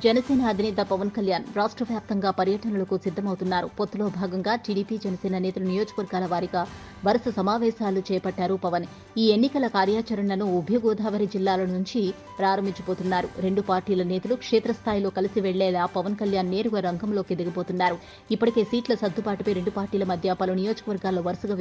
జనసేన అధినేత పవన్ కళ్యాణ్ రాష్ట్ర వ్యాప్తంగా పర్యటనలకు సిద్దమవుతున్నారు. పొత్తులో భాగంగా టీడీపీ జనసేన నేతలు నియోజకవర్గాల వారీగా వరుస సమావేశాలు చేపట్టారు పవన్. ఈ ఎన్నికల కార్యాచరణను ఉభయ గోదావరి జిల్లాల నుంచి ప్రారంభించబోతున్నారు. రెండు పార్టీల నేతలు క్షేత్రస్థాయిలో కలిసి వెళ్లేలా పవన్ కళ్యాణ్ నేరుగా రంగంలోకి దిగబోతున్నారు. ఇప్పటికే సీట్ల సర్దుబాటుపై రెండు పార్టీల మధ్య పలు నియోజకవర్గాల్లో వరుసగా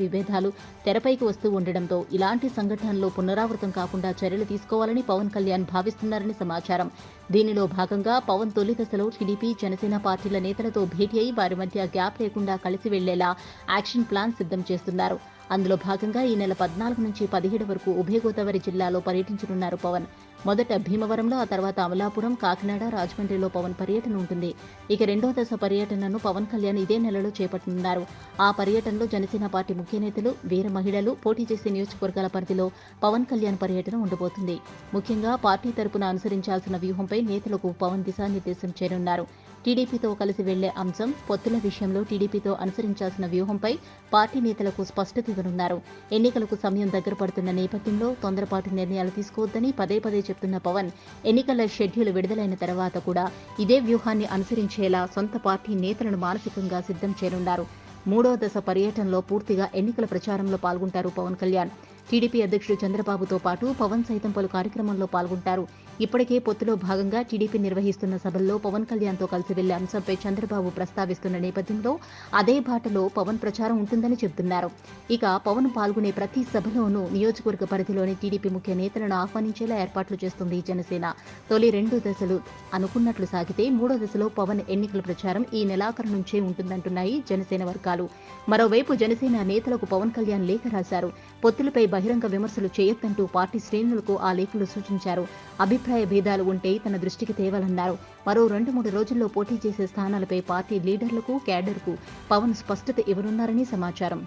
విభేదాలు తెరపైకి వస్తూ ఉండడంతో ఇలాంటి సంఘటనలు పునరావృతం కాకుండా చర్యలు తీసుకోవాలని పవన్ కళ్యాణ్ భావిస్తున్నారని సమాచారం. దీనిలో భాగంగా పవన్ తొలి దశలో టీడీపీ జనసేన పార్టీల నేతలతో భేటీ అయి వారి మధ్య గ్యాప్ లేకుండా కలిసి వెళ్లేలా యాక్షన్ ప్లాన్ సిద్దం చేస్తున్నారు. అందులో భాగంగా ఈ నెల 14 నుంచి 17 వరకు ఉభయ గోదావరి జిల్లాలో పర్యటించనున్నారు పవన్. మొదట భీమవరంలో, ఆ తర్వాత అమలాపురం, కాకినాడ, రాజమండ్రిలో పవన్ పర్యటన ఉంటుంది. ఇక రెండో దశ పర్యటనను పవన్ కళ్యాణ్ ఇదే నెలలో చేపట్టనున్నారు. ఆ పర్యటనలో జనసేన పార్టీ ముఖ్య నేతలు, వీర మహిళలు పోటీ చేసే నియోజకవర్గాల పరిధిలో పవన్ కళ్యాణ్ పర్యటన ఉండబోతుంది. ముఖ్యంగా పార్టీ తరపున అనుసరించాల్సిన వ్యూహంపై నేతలకు పవన్ దిశానిర్దేశం చేయనున్నారు. టీడీపీతో కలిసి వెళ్లే అంశం, పొత్తుల విషయంలో టీడీపీతో అనుసరించాల్సిన వ్యూహంపై పార్టీ నేతలకు స్పష్టత ఇవ్వనున్నారు. ఎన్నికలకు సమయం దగ్గర పడుతున్న నేపథ్యంలో తొందరపాటు నిర్ణయాలు తీసుకోవద్దని పదే చెప్తున్న పవన్ ఎన్నికల షెడ్యూల్ విడుదలైన తర్వాత కూడా ఇదే వ్యూహాన్ని అనుసరించేలా సొంత పార్టీ నేతలను మానసికంగా సిద్దం చేయనున్నారు. మూడో దశ పర్యటనలో పూర్తిగా ఎన్నికల ప్రచారంలో పాల్గొంటారు పవన్ కళ్యాణ్. టీడీపీ అధ్యక్షుడు చంద్రబాబుతో పాటు పవన్ సైతం పలు కార్యక్రమంలో పాల్గొంటారు. ఇప్పటికే పొత్తులో భాగంగా టీడీపీ నిర్వహిస్తున్న సభల్లో పవన్ కళ్యాణ్తో కలిసి వెళ్లే అంశంపై చంద్రబాబు ప్రస్తావిస్తున్న నేపథ్యంలో అదే బాటలో పవన్ ప్రచారం ఉంటుందని చెబుతున్నారు. ఇక పవన్ పాల్గొనే ప్రతి సభలోనూ నియోజకవర్గ పరిధిలోని టీడీపీ ముఖ్య నేతలను ఆహ్వానించేలా ఏర్పాట్లు చేస్తుంది జనసేన. తొలి రెండు దశలు అనుకున్నట్లు సాగితే మూడో దశలో పవన్ ఎన్నికల ప్రచారం ఈ నెలాఖరు నుంచే ఉంటుందంటున్నాయి జనసేన వర్గాలు. మరోవైపు జనసేన నేతలకు పవన్ కళ్యాణ్ లేఖ రాశారు. పొత్తులపై బహిరంగ విమర్శలు చేయొద్దంటూ పార్టీ శ్రేణులకు ఆ లేఖలు సూచించారు. అభిప్రాయ భేదాలు ఉంటే తన దృష్టికి తేవాలన్నారు. మరో 2-3 రోజుల్లో పోటీ చేసే స్థానాలపై పార్టీ లీడర్లకు, క్యాడర్కు పవన్ స్పష్టత ఇవ్వనున్నారని సమాచారం.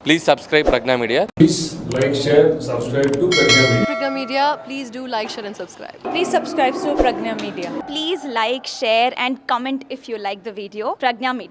Please subscribe Pragna Media. Please like, share, subscribe to Pragna Media. Pragna Media, please do like, share and subscribe. Please subscribe to Pragna Media. Please like, share and comment if you like the video. Pragna Media.